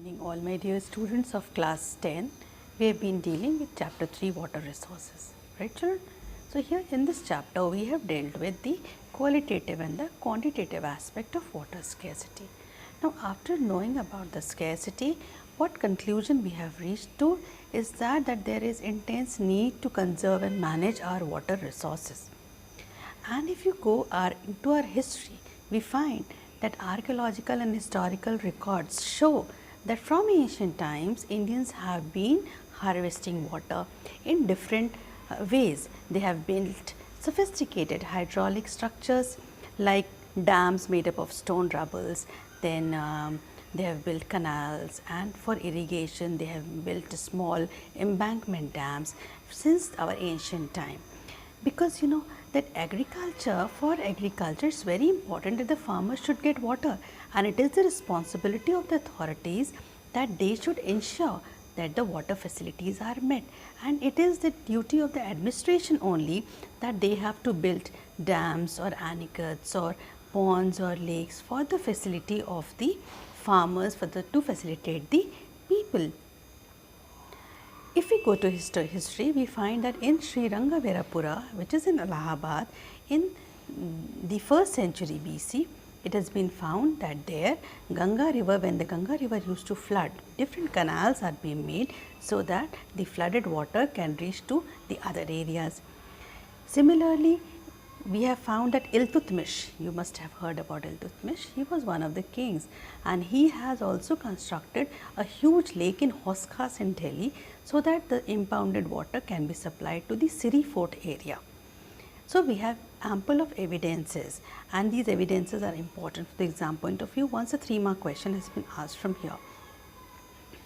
morning all my dear students of class 10. We have been dealing with chapter 3 water resources, right children. So, here in this chapter we have dealt with the qualitative and the quantitative aspect of water scarcity. Now, after knowing about the scarcity, what conclusion we have reached to is that there is intense need to conserve and manage our water resources. And if you go into our history, we find that archaeological and historical records show that from ancient times Indians have been harvesting water in different ways. They have built sophisticated hydraulic structures like dams made up of stone rubbles, then they have built canals, and for irrigation they have built small embankment dams since our ancient time. Because you know that for agriculture it's very important that the farmers should get water, and it is the responsibility of the authorities that they should ensure that the water facilities are met, and it is the duty of the administration only that they have to build dams or anicuttes or ponds or lakes for the facility of the farmers, to facilitate the people. If we go to history, we find that in Sri Rangaveerapura, which is in Allahabad, in the 1st century BC, it has been found that there Ganga river, when the Ganga river used to flood, different canals are being made so that the flooded water can reach to the other areas. Similarly, we have found that Iltutmish, you must have heard about Iltutmish, he was one of the kings, and he has also constructed a huge lake in Hoskas in Delhi so that the impounded water can be supplied to the Siri fort area. So, we have ample of evidences, and these evidences are important for the exam point of view once a 3-mark question has been asked from here.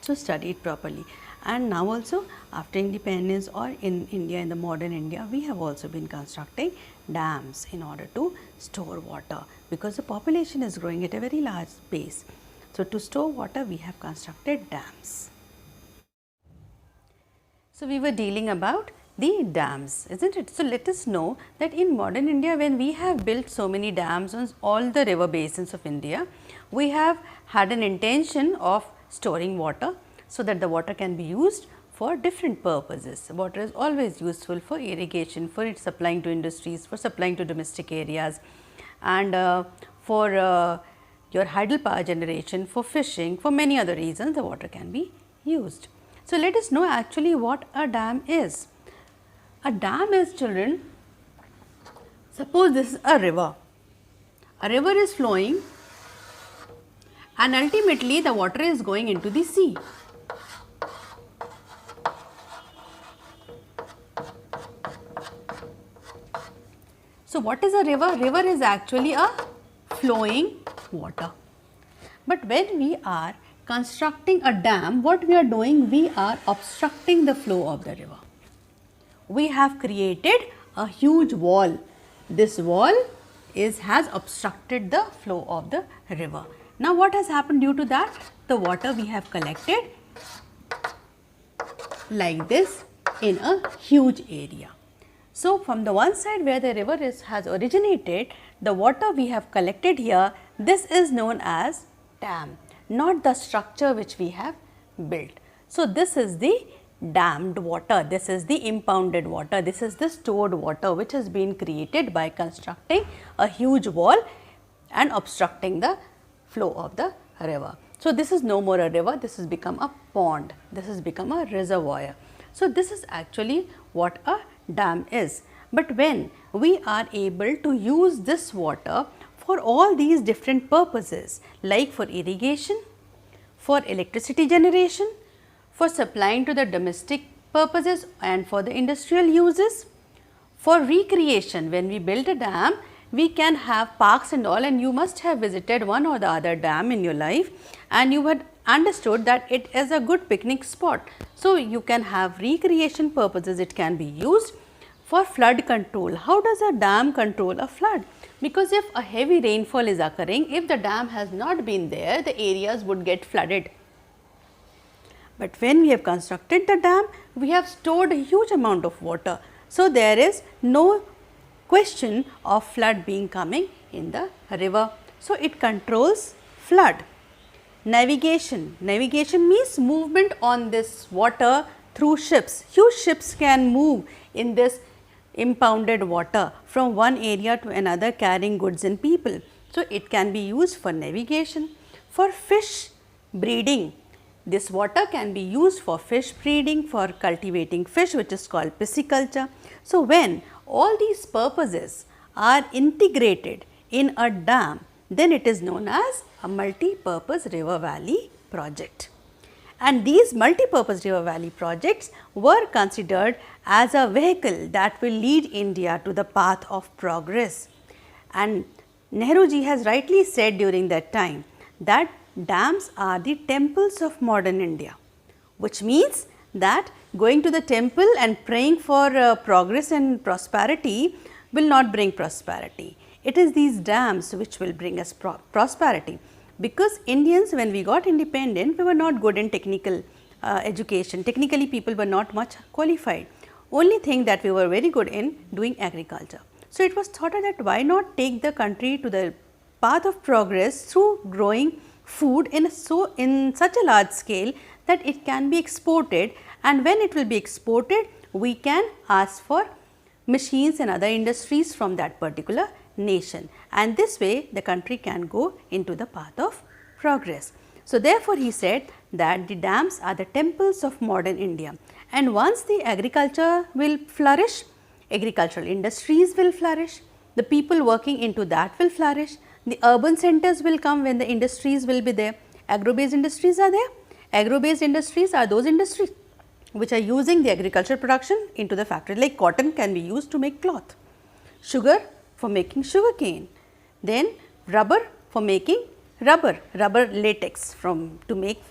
So, study it properly. And now also after independence or in India, in the modern India, we have also been constructing dams in order to store water, because the population is growing at a very large pace. So, to store water we have constructed dams. So, we were dealing about the dams, isn't it? So, let us know that in modern India, when we have built so many dams on all the river basins of India, we have had an intention of storing water so that the water can be used for different purposes. Water is always useful for irrigation, for its supplying to industries, for supplying to domestic areas, and for your hydel power generation, for fishing, for many other reasons the water can be used. So, let us know actually what a dam is. A dam is, children, suppose this is a river is flowing and ultimately the water is going into the sea. So, what is a river? River is actually a flowing water. But when we are constructing a dam, what we are doing? We are obstructing the flow of the river. We have created a huge wall. This wall has obstructed the flow of the river. Now, what has happened due to that? The water we have collected like this in a huge area. So, from the one side where the river has originated, the water we have collected here, this is known as dam, not the structure which we have built. So, this is the dammed water, this is the impounded water, this is the stored water which has been created by constructing a huge wall and obstructing the flow of the river. So, this is no more a river, this has become a pond, this has become a reservoir. So, this is actually what a dam is. But when we are able to use this water for all these different purposes, like for irrigation, for electricity generation, for supplying to the domestic purposes and for the industrial uses, for recreation, when we build a dam, we can have parks and all, and you must have visited one or the other dam in your life, and you had understood that it is a good picnic spot. So, you can have recreation purposes, it can be used for flood control. How does a dam control a flood? Because if a heavy rainfall is occurring, if the dam has not been there, the areas would get flooded. But when we have constructed the dam, we have stored a huge amount of water. So, there is no question of flood being coming in the river. So, it controls flood. Navigation. Navigation means movement on this water through ships. Huge ships can move in this impounded water from one area to another carrying goods and people. So, it can be used for navigation. For fish breeding, this water can be used for fish breeding, for cultivating fish, which is called pisciculture. So, when all these purposes are integrated in a dam, then it is known as a multi-purpose river valley project. And these multi-purpose river valley projects were considered as a vehicle that will lead India to the path of progress. And Nehru ji has rightly said during that time that dams are the temples of modern India, which means that going to the temple and praying for progress and prosperity will not bring prosperity. It is these dams which will bring us prosperity, because Indians, when we got independent, we were not good in technical education. Technically, people were not much qualified. Only thing that we were very good in doing agriculture. So, it was thought that why not take the country to the path of progress through growing food in such a large scale that it can be exported, and when it will be exported, we can ask for machines and other industries from that particular nation, and this way the country can go into the path of progress. So, therefore, he said that the dams are the temples of modern India, and once the agriculture will flourish, agricultural industries will flourish, the people working into that will flourish, the urban centers will come when the industries will be there. Agro-based industries are there. Agro-based industries are those industries which are using the agricultural production into the factory, like cotton can be used to make cloth, sugar for making sugar cane, then rubber for making rubber latex to make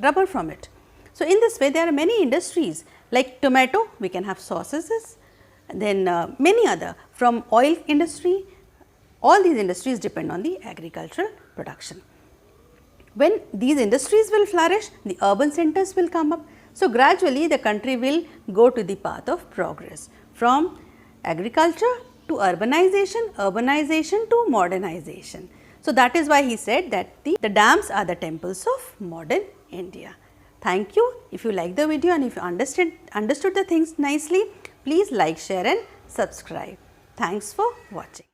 rubber from it. So, in this way there are many industries like tomato, we can have sauces, then many other from oil industry. All these industries depend on the agricultural production. When these industries will flourish, the urban centers will come up. So, gradually the country will go to the path of progress from agriculture to urbanization, urbanization to modernization. So, that is why he said that the dams are the temples of modern India. Thank you. If you like the video and if you understood the things nicely, please like, share and subscribe. Thanks for watching.